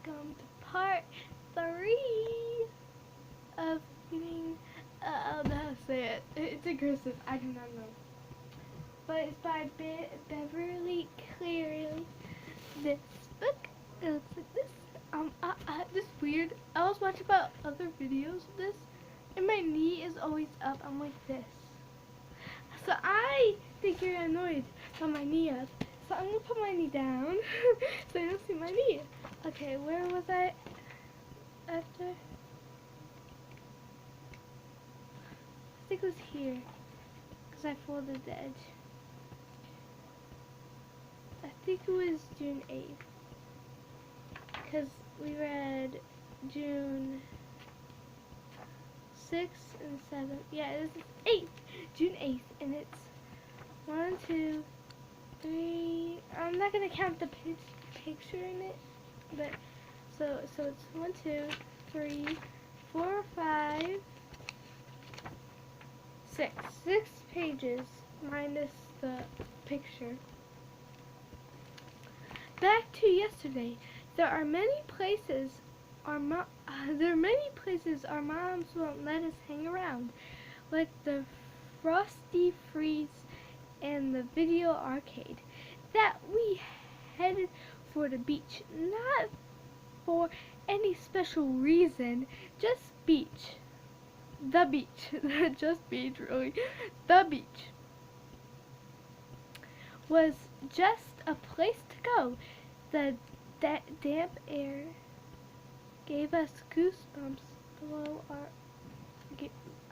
welcome to part 3 of reading, I don't know how to say it. It's a cursive, I do not know. But it's by Beverly Clearly. This book, it looks like this. This is weird. I was watching about other videos of this, and my knee is always up. I'm like this. So I think you're annoyed by my knee up. So I'm gonna put my knee down so you don't see my knee. Okay, where was I after? I think it was here, because I folded the edge. I think it was June 8th, because we read June 6th and 7th. Yeah, this is 8th, June 8th, and it's 1, 2, 3. I'm not gonna count the picture in it, but so it's 1, 2, 3, 4, 5, 6. 6 pages minus the picture. Back to yesterday. There are many places our moms won't let us hang around, like the Frosty Freeze and the video arcade. That we headed for the beach, not for any special reason, just beach. The beach. Just beach, really. The beach was just a place to go. The damp air gave us goosebumps below our...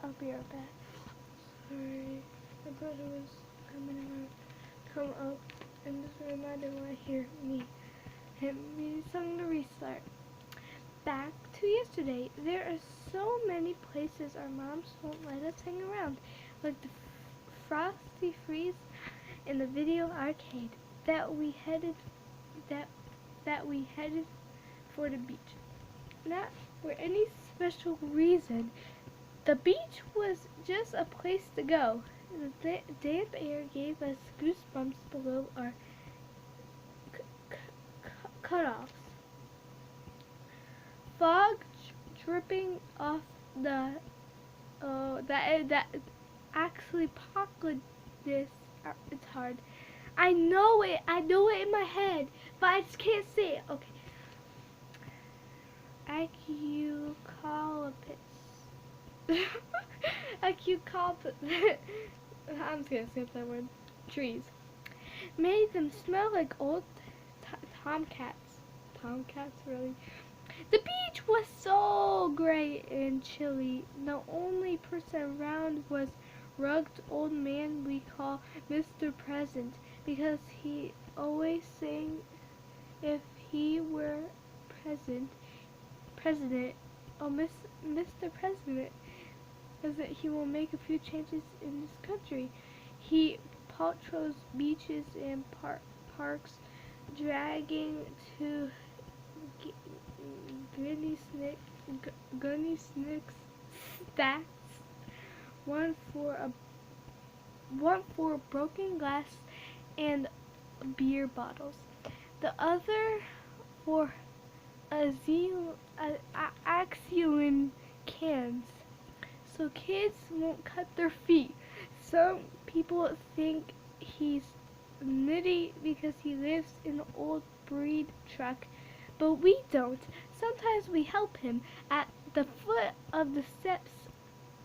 I'll be right back. Sorry, my brother was coming around. Come up and just reminded when I hear me. It means something to restart. Back to yesterday. There are so many places our moms won't let us hang around, like the Frosty Freeze and the video arcade. That we headed for the beach, not for any special reason. The beach was just a place to go. The damp air gave us goosebumps below our cutoffs. Fog dripping off the that actually pocket this. It's hard. I know it in my head, but I just can't say it. Okay. Acucalpis. I'm just gonna say that word. Trees. Made them smell like old tomcats. Tomcats, really? The beach was so gray and chilly. The only person around was rugged old man we call Mr. President, because he always sang if he were president, oh Mr. President, that he will make a few changes in this country. He patrols beaches and parks, dragging to gunny snicks stacks, one for broken glass and beer bottles, the other for Axiolin cans, so kids won't cut their feet. Some people think he's nitty because he lives in an old breed truck, but we don't. Sometimes we help him at the foot of the steps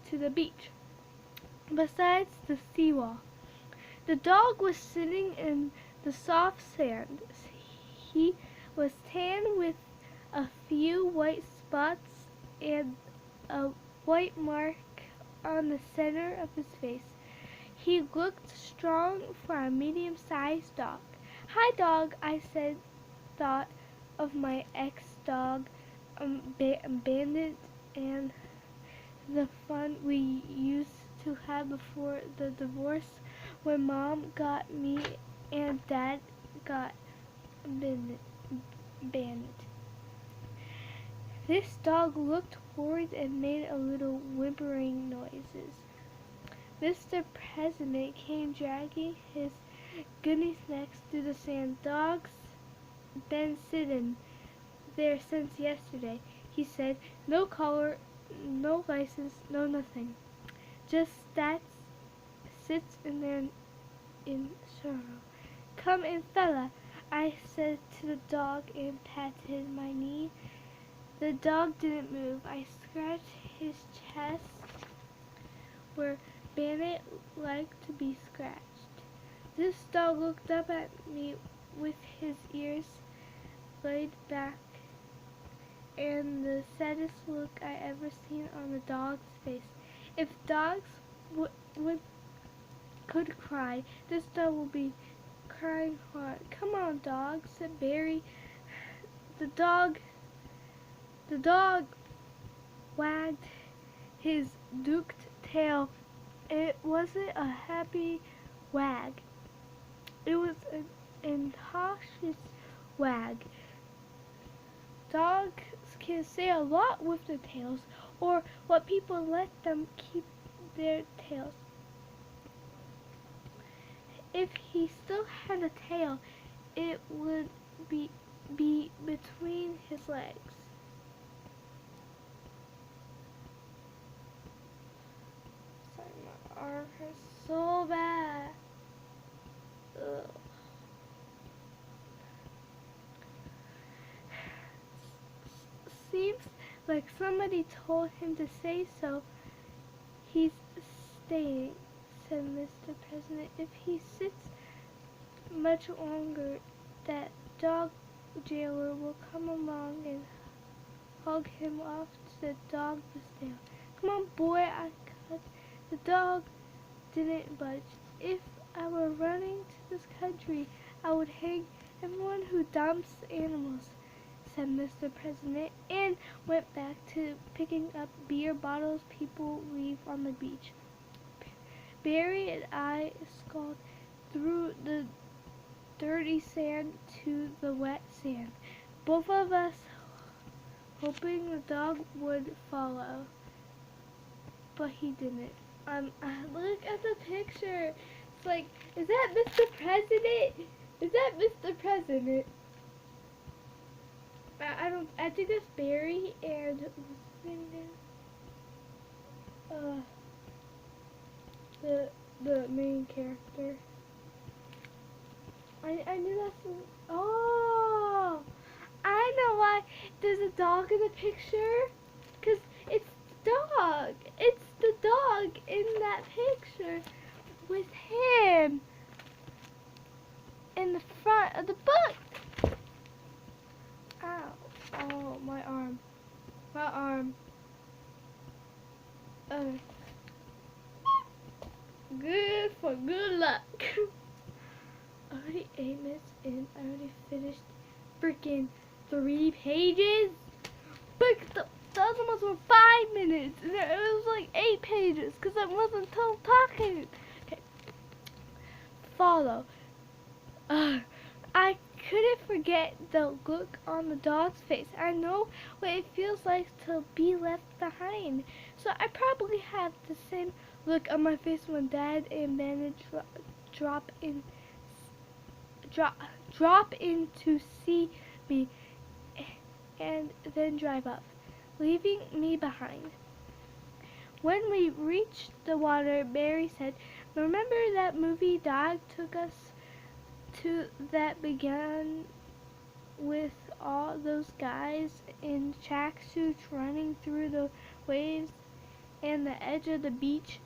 to the beach, besides the seawall. The dog was sitting in the soft sand. He was tan with a few white spots and a white mark on the center of his face. He looked strong for a medium-sized dog. Hi, dog, I said, thought of my ex-dog, Bandit, and the fun we used to have before the divorce when Mom got me and Dad got Bandit. This dog looked worried and made a little whimpering noises. Mr. President came dragging his goody snacks through the sand. Dogs been sitting. there since yesterday," he said. "No collar, no license, no nothing. Just sits in there in sorrow." "Come in, fella," I said to the dog and patted my knee. The dog didn't move. I scratched his chest where Bandit liked to be scratched. This dog looked up at me with his ears laid back and the saddest look I ever seen on a dog's face. If dogs could cry, this dog will be crying hard. "Come on, dog," said Barry. The dog wagged his dooked tail. It wasn't a happy wag. It was an incautious wag. Dogs can say a lot with their tails, or what people let them keep their tails. If he still had a tail, it would be between his legs. Sorry, my arm hurts so bad. Ugh. Seems like somebody told him to say so. "He's staying," said Mr. President. "If he sits much longer, that dog jailer will come along and hug him off to the dog tail. Come on, boy," I cut. The dog didn't budge. "If I were running to this country, I would hang everyone who dumps animals," said Mr. President, and went back to picking up beer bottles people leave on the beach. Barry and I sculled through the dirty sand to the wet sand, both of us hoping the dog would follow. But he didn't. Look at the picture. It's like, is that Mr. President? Is that Mr. President? I think that's Barry and what's his name? The main character. I knew that's oh, I know why there's a dog in the picture. 'Cause it's the dog. It's the dog in that picture with him in the front of the book. Ow. Oh, my arm. My arm. Good luck. Already 8 minutes in. I already finished freaking 3 pages. But the other ones were 5 minutes. And it was like 8 pages because I wasn't talking. Okay. Follow. I couldn't forget the look on the dog's face. I know what it feels like to be left behind. So I probably have the same look on my face when Dad and Bandit drop in to see me and then drive up, leaving me behind. When we reached the water, Barry said, "Remember that movie Dad took us to that began with all those guys in tracksuits running through the waves and the edge of the beach?"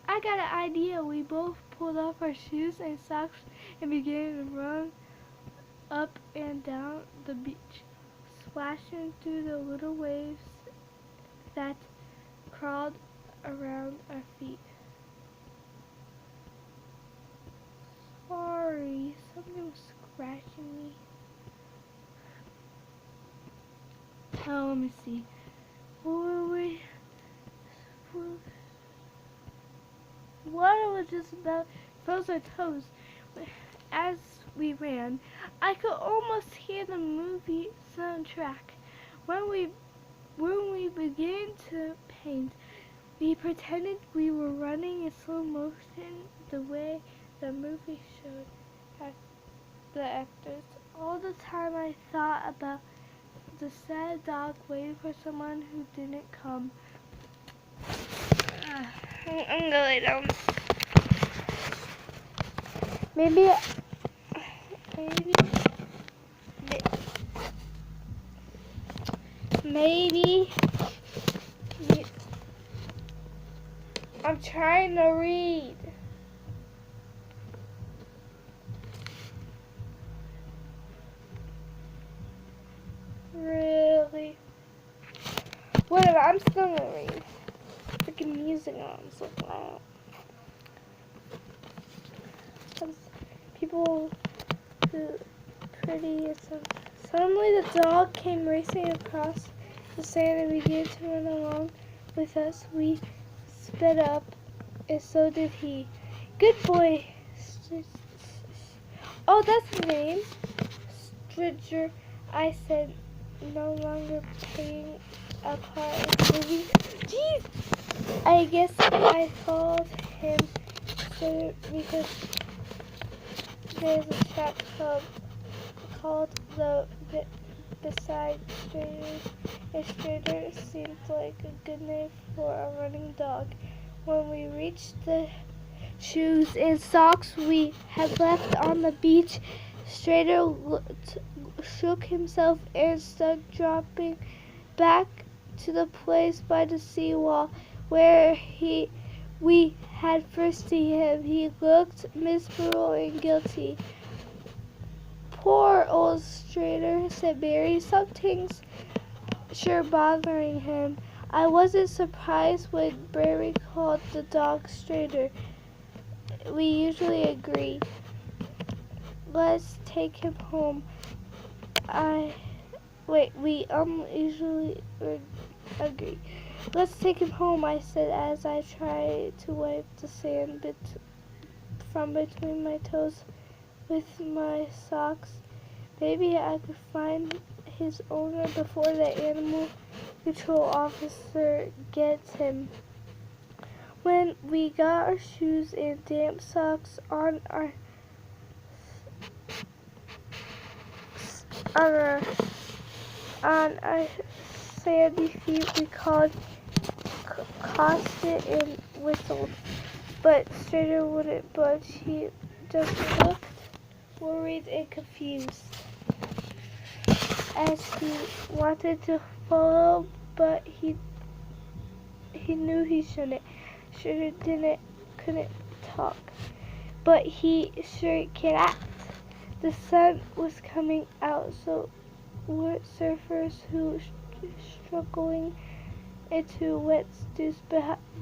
I got an idea. We both pulled off our shoes and socks and began to run up and down the beach, splashing through the little waves that crawled around our feet. Sorry, something was scratching me. Oh, let me see. Water was just about froze our toes. As we ran, I could almost hear the movie soundtrack. When we began to paint, we pretended we were running in slow motion the way the movie showed the actors. All the time I thought about a sad dog waiting for someone who didn't come. I'm gonna lay down. Maybe I'm trying to read. Really? Whatever, I'm still gonna read. Freaking music on, so loud. People who pretty and stuff. Suddenly the dog came racing across the sand and began to run along with us. We sped up, and so did he. Good boy. Oh, that's his name. Stridger, I said, no longer paying a part in the movie. Jeez! I guess I called him because there's a shop club called the Beside Straders. A Strader seemed like a good name for a running dog. When we reached the shoes and socks we had left on the beach, Strader shook himself and started dropping back to the place by the seawall where we had first seen him. He looked miserable and guilty. Poor old Strader, said Mary. Something's sure bothering him. I wasn't surprised when Mary called the dog Strader. We usually agree. Let's take him home. We usually agree. Let's take him home, I said as I tried to wipe the sand from between my toes with my socks. Maybe I could find his owner before the animal control officer gets him. When we got our shoes and damp socks on our sandy feet, we called, costed, and whistled. But Strader wouldn't budge. He just looked worried and confused, as he wanted to follow, but he knew he shouldn't. Strader couldn't talk, but he sure can act. The sun was coming out, so were surfers who struggling into wet stews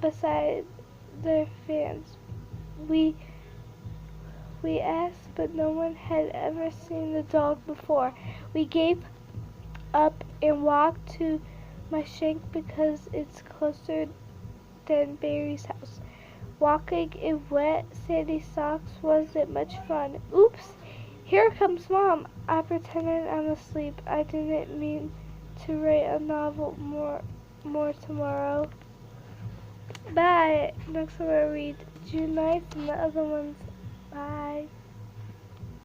beside their fans. We asked, but no one had ever seen the dog before. We gave up and walked to my shank because it's closer than Barry's house. Walking in wet, sandy socks wasn't much fun. Oops! Here comes Mom. I pretended I'm asleep. I didn't mean to write a novel more tomorrow. Bye. Next one I read June 9th and the other ones. Bye.